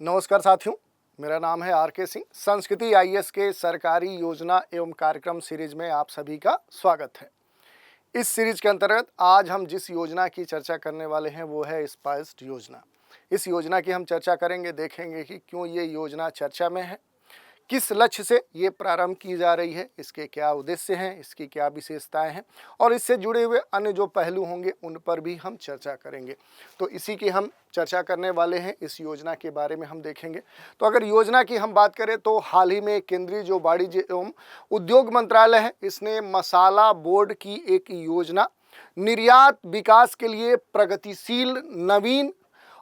नमस्कार साथियों, मेरा नाम है आर.के. सिंह। संस्कृति आईएएस के सरकारी योजना एवं कार्यक्रम सीरीज में आप सभी का स्वागत है। इस सीरीज के अंतर्गत आज हम जिस योजना की चर्चा करने वाले हैं वो है स्पाइस्ड योजना। इस योजना की हम चर्चा करेंगे, देखेंगे कि क्यों ये योजना चर्चा में है, किस लक्ष्य से ये प्रारंभ की जा रही है, इसके क्या उद्देश्य हैं, इसकी क्या विशेषताएं हैं और इससे जुड़े हुए अन्य जो पहलू होंगे उन पर भी हम चर्चा करेंगे। तो इसी की हम चर्चा करने वाले हैं, इस योजना के बारे में हम देखेंगे। तो अगर योजना की हम बात करें तो हाल ही में केंद्रीय जो वाणिज्य एवं उद्योग मंत्रालय है, इसने मसाला बोर्ड की एक योजना निर्यात विकास के लिए प्रगतिशील, नवीन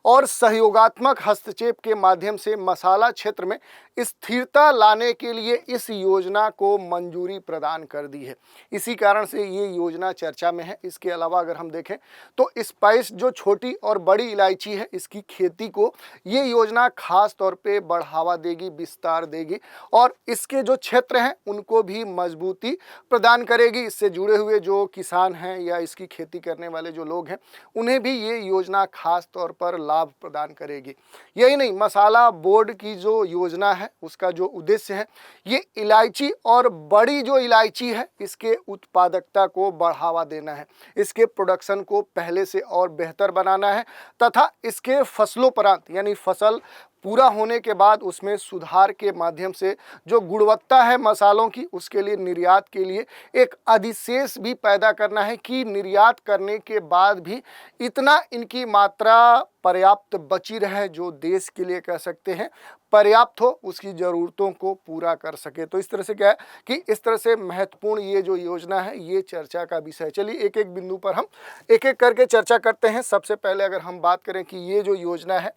और सहयोगात्मक हस्तक्षेप के माध्यम से मसाला क्षेत्र में स्थिरता लाने के लिए इस योजना को मंजूरी प्रदान कर दी है। इसी कारण से ये योजना चर्चा में है। इसके अलावा अगर हम देखें तो स्पाइस जो छोटी और बड़ी इलायची है, इसकी खेती को ये योजना खास तौर पे बढ़ावा देगी, विस्तार देगी और इसके जो क्षेत्र हैं उनको भी मजबूती प्रदान करेगी। इससे जुड़े हुए जो किसान हैं या इसकी खेती करने वाले जो लोग हैं उन्हें भी ये योजना खास तौर पर लाभ प्रदान करेगी। यही नहीं, मसाला बोर्ड की जो योजना है उसका जो उद्देश्य है ये इलायची और बड़ी जो इलायची है इसके उत्पादकता को बढ़ावा देना है, इसके प्रोडक्शन को पहले से और बेहतर बनाना है तथा इसके फसलोपरांत यानी फसल पूरा होने के बाद उसमें सुधार के माध्यम से जो गुणवत्ता है मसालों की उसके लिए निर्यात के लिए एक अधिशेष भी पैदा करना है कि निर्यात करने के बाद भी इतना इनकी मात्रा पर्याप्त बची रहे जो देश के लिए कह सकते हैं पर्याप्त हो, उसकी ज़रूरतों को पूरा कर सके। तो इस तरह से क्या है कि इस तरह से महत्वपूर्ण ये जो योजना है ये चर्चा का विषय। चलिए एक एक बिंदु पर हम एक एक करके चर्चा करते हैं। सबसे पहले अगर हम बात करें कि ये जो योजना है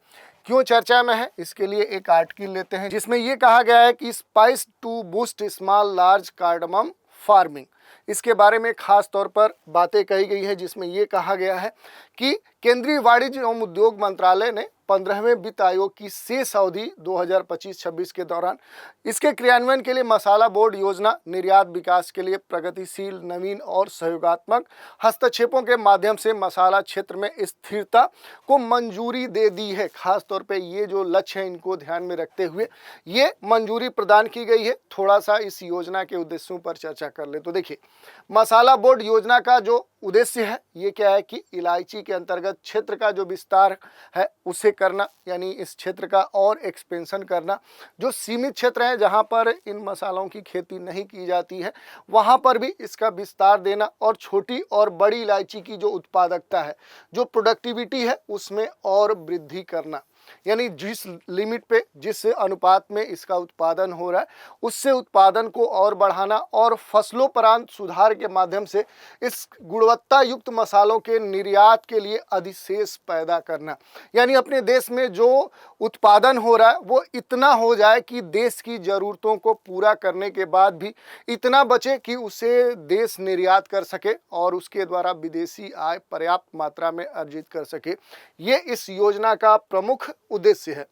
क्यों चर्चा में है, इसके लिए एक आर्टिकल लेते हैं जिसमें ये कहा गया है कि spice to boost small large cardamom farming. इसके बारे में खास तौर पर बातें कही गई है जिसमें ये कहा गया है कि केंद्रीय वाणिज्य एवं उद्योग मंत्रालय ने 15वें वित्त आयोग की शेष अवधि 2025-26 के दौरान इसके क्रियान्वयन के लिए मसाला बोर्ड योजना निर्यात विकास के लिए प्रगतिशील, नवीन और सहयोगात्मक हस्तक्षेपों के माध्यम से मसाला क्षेत्र में स्थिरता को मंजूरी दे दी है। खास तौर पे ये जो लक्ष्य है इनको ध्यान में रखते हुए ये मंजूरी प्रदान की गई है। थोड़ा सा इस योजना के उद्देश्यों पर चर्चा कर ले तो देखिए, मसाला बोर्ड योजना का जो उद्देश्य है ये क्या है कि इलायची के अंतर्गत क्षेत्र का जो विस्तार है उसे करना, यानी इस क्षेत्र का और एक्सपेंशन करना। जो सीमित क्षेत्र है जहां पर इन मसालों की खेती नहीं की जाती है वहां पर भी इसका विस्तार देना और छोटी और बड़ी इलायची की जो उत्पादकता है, जो प्रोडक्टिविटी है उसमें और वृद्धि करना, यानी जिस लिमिट पे, जिस अनुपात में इसका उत्पादन हो रहा है उससे उत्पादन को और बढ़ाना और फसलोपरांत सुधार के माध्यम से इस गुणवत्ता युक्त मसालों के निर्यात के लिए अधिशेष पैदा करना। यानी अपने देश में जो उत्पादन हो रहा है वो इतना हो जाए कि देश की ज़रूरतों को पूरा करने के बाद भी इतना बचे कि उसे देश निर्यात कर सके और उसके द्वारा विदेशी आय पर्याप्त मात्रा में अर्जित कर सके। ये इस योजना का प्रमुख उद्देश्य है।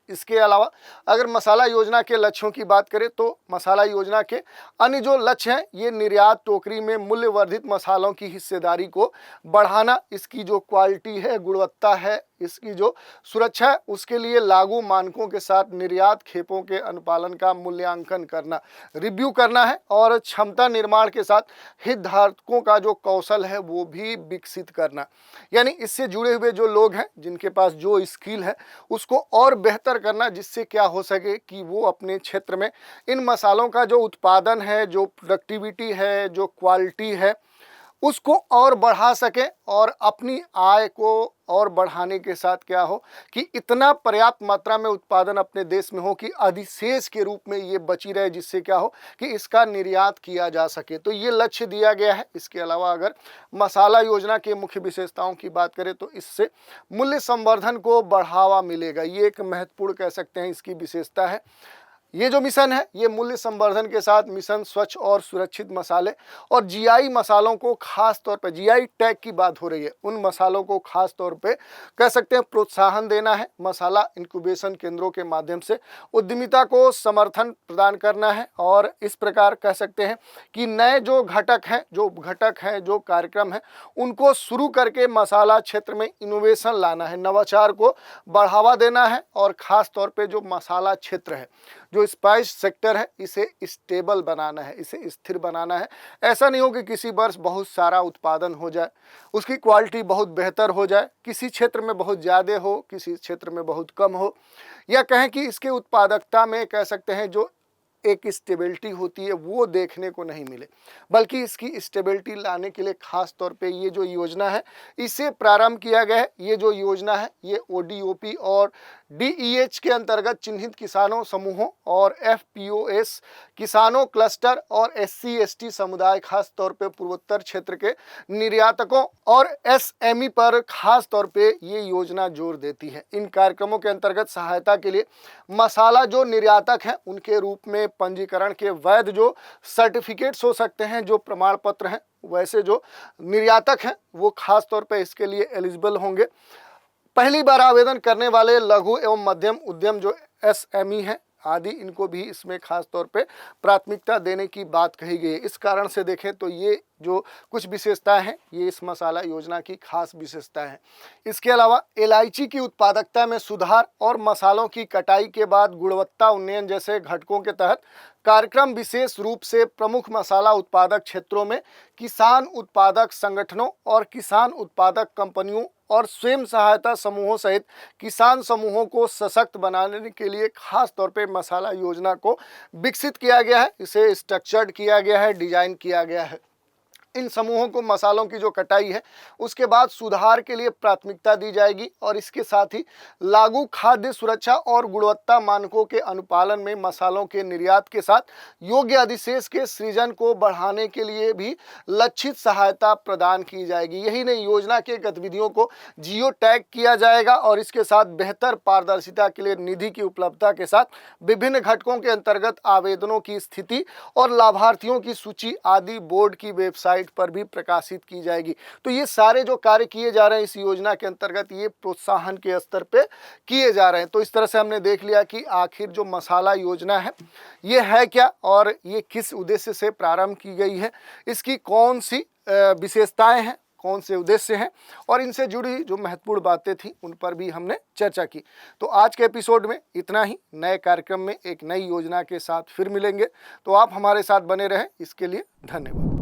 इसके अलावा अगर मसाला योजना के लक्ष्यों की बात करें तो मसाला योजना के अन्य जो लक्ष्य हैं ये निर्यात टोकरी में मूल्य वर्धित मसालों की हिस्सेदारी को बढ़ाना, इसकी जो क्वालिटी है, गुणवत्ता है, इसकी जो सुरक्षा है उसके लिए लागू मानकों के साथ निर्यात खेपों के अनुपालन का मूल्यांकन करना, रिव्यू करना है और क्षमता निर्माण के साथ हितधारकों का जो कौशल है वो भी विकसित करना। यानी इससे जुड़े हुए जो लोग हैं जिनके पास जो स्किल है उसको और बेहतर करना, जिससे क्या हो सके कि वो अपने क्षेत्र में इन मसालों का जो उत्पादन है, जो प्रोडक्टिविटी है, जो क्वालिटी है उसको और बढ़ा सकें और अपनी आय को और बढ़ाने के साथ क्या हो कि इतना पर्याप्त मात्रा में उत्पादन अपने देश में हो कि अधिशेष के रूप में ये बची रहे, जिससे क्या हो कि इसका निर्यात किया जा सके। तो ये लक्ष्य दिया गया है। इसके अलावा अगर मसाला योजना के मुख्य विशेषताओं की बात करें तो इससे मूल्य संवर्धन को बढ़ावा मिलेगा। ये एक महत्वपूर्ण कह सकते हैं इसकी विशेषता है। ये जो मिशन है ये मूल्य संवर्धन के साथ मिशन स्वच्छ और सुरक्षित मसाले और जीआई मसालों को खास तौर पे, जीआई टैग की बात हो रही है, उन मसालों को खास तौर पे कह सकते हैं प्रोत्साहन देना है। मसाला इंक्यूबेशन केंद्रों के माध्यम से उद्यमिता को समर्थन प्रदान करना है और इस प्रकार कह सकते हैं कि नए जो घटक हैं, जो कार्यक्रम हैं, उनको शुरू करके मसाला क्षेत्र में इनोवेशन लाना है, नवाचार को बढ़ावा देना है और ख़ास तौर पे जो मसाला क्षेत्र है, जो स्पाइस सेक्टर है, इसे स्टेबल बनाना है, इसे स्थिर बनाना है। ऐसा नहीं हो कि किसी वर्ष बहुत सारा उत्पादन हो जाए, उसकी क्वालिटी बहुत बेहतर हो जाए, किसी क्षेत्र में बहुत ज़्यादा हो, किसी क्षेत्र में बहुत कम हो, या कहें कि इसके उत्पादकता में कह सकते हैं जो एक स्टेबिलिटी होती है वो देखने को नहीं मिले। बल्कि इसकी स्टेबिलिटी लाने के लिए खास तौर पे ये जो योजना है इसे प्रारंभ किया गया है। ये जो योजना है ये ओडीओपी और डीईएच के अंतर्गत चिन्हित किसानों समूहों और एफपीओएस किसानों क्लस्टर और एससी एसटी समुदाय खास तौर पे पूर्वोत्तर क्षेत्र के निर्यातकों और एसएमई पर खास तौर पे ये योजना जोर देती है। इन कार्यक्रमों के अंतर्गत सहायता के लिए मसाला जो निर्यातक हैं उनके रूप में पंजीकरण के वैध जो सर्टिफिकेट्स हो सकते हैं, जो प्रमाण पत्र हैं, वैसे जो निर्यातक हैं वो खास तौर पे इसके लिए एलिजिबल होंगे। पहली बार आवेदन करने वाले लघु एवं मध्यम उद्यम जो एसएमई हैं आदि, इनको भी इसमें खास तौर पे प्राथमिकता देने की बात कही गई है। इस कारण से देखें तो ये जो कुछ विशेषताएं हैं ये इस मसाला योजना की खास विशेषताएं हैं। इसके अलावा इलायची की उत्पादकता में सुधार और मसालों की कटाई के बाद गुणवत्ता उन्नयन जैसे घटकों के तहत कार्यक्रम विशेष रूप से प्रमुख मसाला उत्पादक क्षेत्रों में किसान उत्पादक संगठनों और किसान उत्पादक कंपनियों और स्वयं सहायता समूहों सहित किसान समूहों को सशक्त बनाने के लिए खास तौर पे मसाला योजना को विकसित किया गया है, इसे स्ट्रक्चर्ड किया गया है, डिजाइन किया गया है। इन समूहों को मसालों की जो कटाई है उसके बाद सुधार के लिए प्राथमिकता दी जाएगी और इसके साथ ही लागू खाद्य सुरक्षा और गुणवत्ता मानकों के अनुपालन में मसालों के निर्यात के साथ योग्य अधिशेष के सृजन को बढ़ाने के लिए भी लक्षित सहायता प्रदान की जाएगी। यही नहीं, योजना के गतिविधियों को जियो टैग किया जाएगा और इसके साथ बेहतर पारदर्शिता के लिए निधि की उपलब्धता के साथ विभिन्न घटकों के अंतर्गत आवेदनों की स्थिति और लाभार्थियों की सूची आदि बोर्ड की वेबसाइट पर भी प्रकाशित की जाएगी। तो ये सारे जो कार्य किए जा रहे हैं इस योजना के अंतर्गत ये प्रोत्साहन के स्तर पे किए जा रहे हैं। तो इस तरह से हमने देख लिया कि आखिर जो मसाला योजना है ये है क्या और ये किस उद्देश्य से प्रारंभ की गई है, इसकी कौन सी विशेषताएं हैं, कौन से उद्देश्य हैं और इनसे जुड़ी जो महत्वपूर्ण बातें थी उन पर भी हमने चर्चा की। तो आज के एपिसोड में इतना ही। नए कार्यक्रम में एक नई योजना के साथ फिर मिलेंगे, तो आप हमारे साथ बने रहें, इसके लिए धन्यवाद।